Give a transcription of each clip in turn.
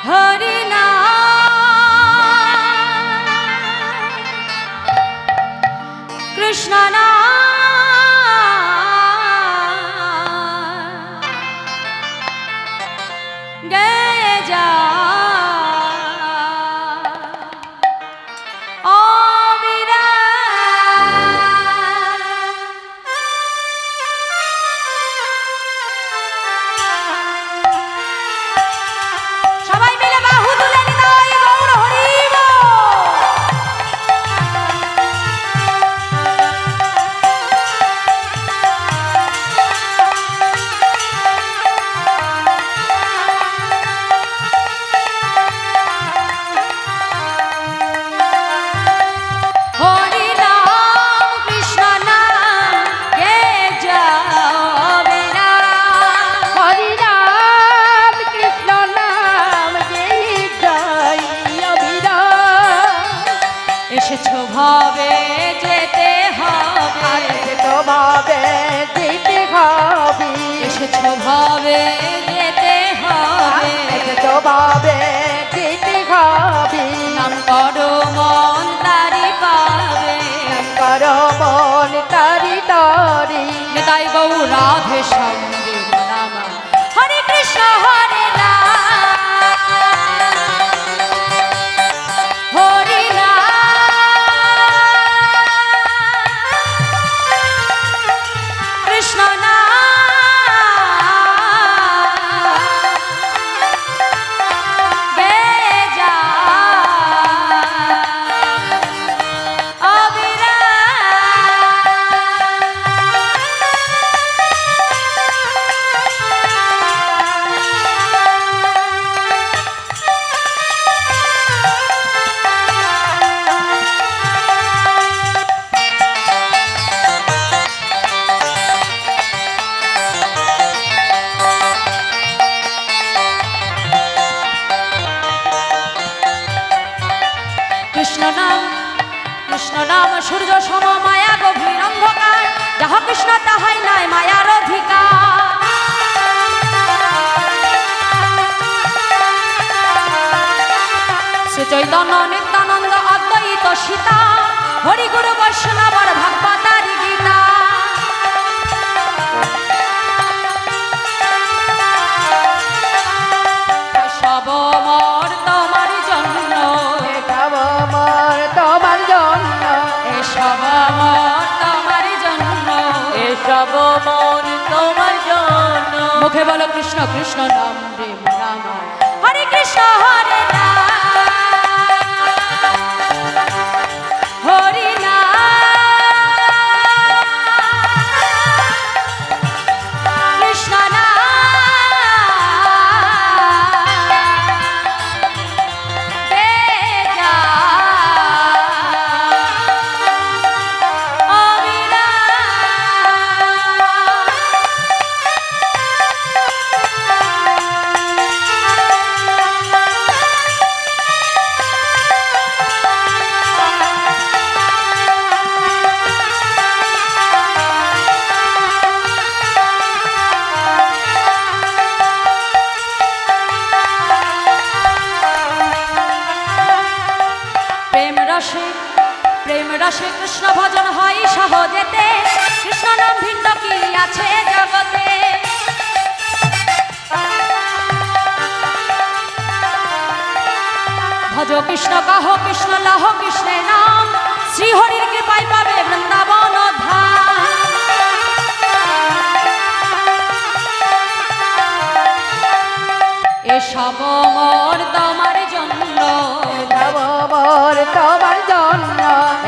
হরি নাম কৃষ্ণ নাম গেয়ে যা এসেছো ভাবে যেতে হবে, ভাবে যেতে হবে, এসেছো ভাবে যেতে হবে, ভাবে যেতে হবে। নাম করো মন তারি পাবে, নাম করো মন তারি তারি। তাই গৌ রাধে শ্যাম দেব নাম হরে কৃষ্ণ হরে রাম হরি কৃষ্ণ নাম গেয়ে যা কৃষ্ণ নাম সূর্য সম মায়া গভীর অন্ধকার, যাহা কৃষ্ণ তাহাই নাই মায়ার অধিকার। শ্রী চৈতন্য নিত্যানন্দ অদ্বৈত সীতা, হরি গুরু বৈষ্ণবর ভাগবতারি গীতা। সব মর তোমার জন্য, সব মর তোমার জন্য, এসব মর তোমার জন্য, এসব মন তোমার জন্য। মুখে বলো কৃষ্ণ কৃষ্ণ নাম প্রেম নাম হরে কৃষ্ণ হরে নাম হরি নাম কৃষ্ণ নাম গেয়ে যা প্রেম রসে কৃষ্ণ ভজন হয় সহজেতে, কৃষ্ণ নাম ভিন্ন কি আছে জগতে। ভজ কৃষ্ণ কহ কৃষ্ণ লহ কৃষ্ণের নাম, শ্রী হরির কৃপায় পাবে বৃন্দাবন ধাম। এসব মোর তোমার জন্য, এসব মোর তোমার জন্য,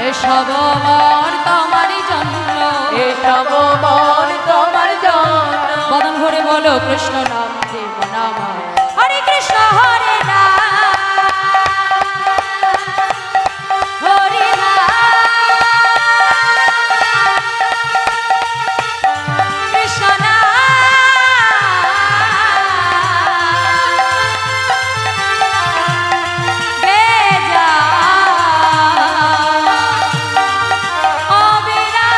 এসব মোর তোমার জন্য, এসব মোর তোমার জন্য। বদন ভরে বলো কৃষ্ণ নাম দেব নাম হরে কৃষ্ণ হরে রাম হরি কৃষ্ণ নাম গেয়ে যা অবিরাম।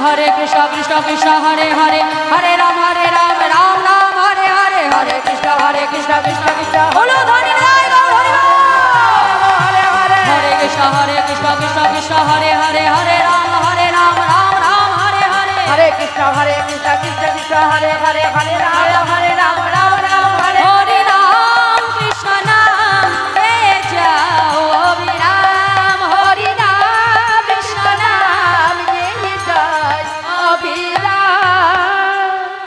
হরে কৃষ্ণ কৃষ্ণ কৃষ্ণ হরে হরে হরে রাম রাম রাম হরে হরে হরে কৃষ্ণ কৃষ্ণ কৃষ্ণ বলো ধনী রায় গৌর হরি বল। হরে কৃষ্ণ কৃষ্ণ কৃষ্ণ হরে হরে হরে রাম রাম রাম হরে হরে হরে কৃষ্ণ কৃষ্ণ কৃষ্ণ হরে হরে হরে রাম